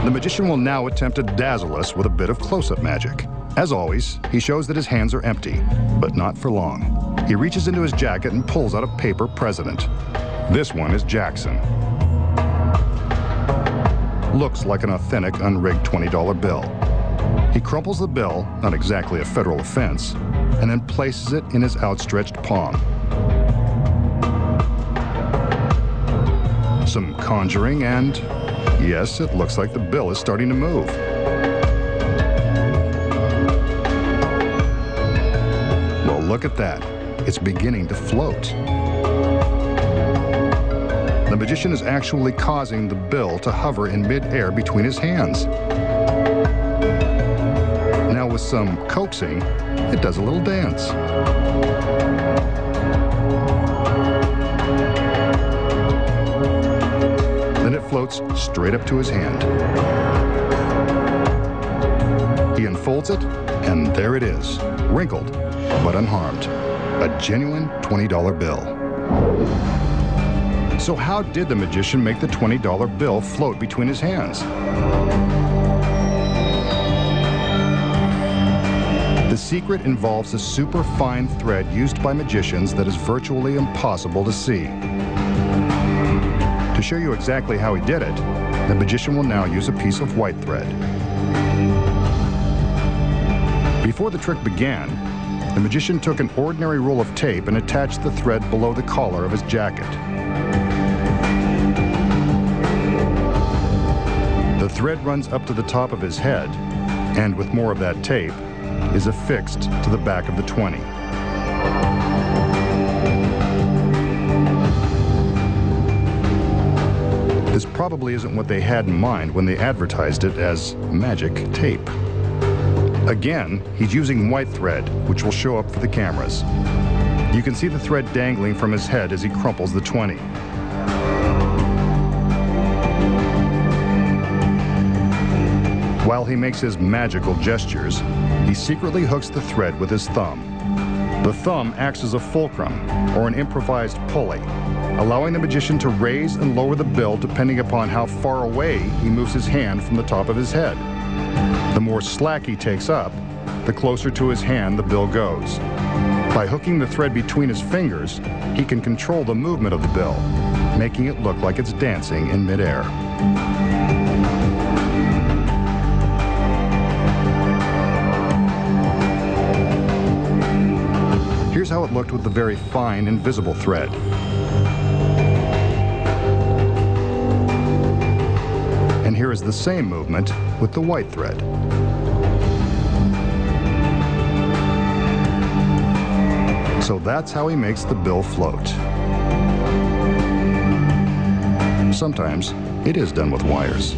The magician will now attempt to dazzle us with a bit of close-up magic. As always, he shows that his hands are empty, but not for long. He reaches into his jacket and pulls out a paper president. This one is Jackson. Looks like an authentic, unrigged $20 bill. He crumples the bill, not exactly a federal offense, and then places it in his outstretched palm. Some conjuring and, yes, it looks like the bill is starting to move. Well, look at that. It's beginning to float. The magician is actually causing the bill to hover in mid-air between his hands. Now with some coaxing, it does a little dance. Then it floats straight up to his hand. He unfolds it, and there it is, wrinkled but unharmed. A genuine $20 bill. So how did the magician make the $20 bill float between his hands? The secret involves a super fine thread used by magicians that is virtually impossible to see. To show you exactly how he did it, the magician will now use a piece of white thread. Before the trick began, the magician took an ordinary roll of tape and attached the thread below the collar of his jacket. The thread runs up to the top of his head, and with more of that tape, is affixed to the back of the 20. This probably isn't what they had in mind when they advertised it as magic tape. Again, he's using white thread, which will show up for the cameras. You can see the thread dangling from his head as he crumples the 20. While he makes his magical gestures, he secretly hooks the thread with his thumb. The thumb acts as a fulcrum, or an improvised pulley, allowing the magician to raise and lower the bill depending upon how far away he moves his hand from the top of his head. The more slack he takes up, the closer to his hand the bill goes. By hooking the thread between his fingers, he can control the movement of the bill, making it look like it's dancing in midair. Here's how it looked with the very fine, invisible thread. And here is the same movement with the white thread. So that's how he makes the bill float. Sometimes it is done with wires.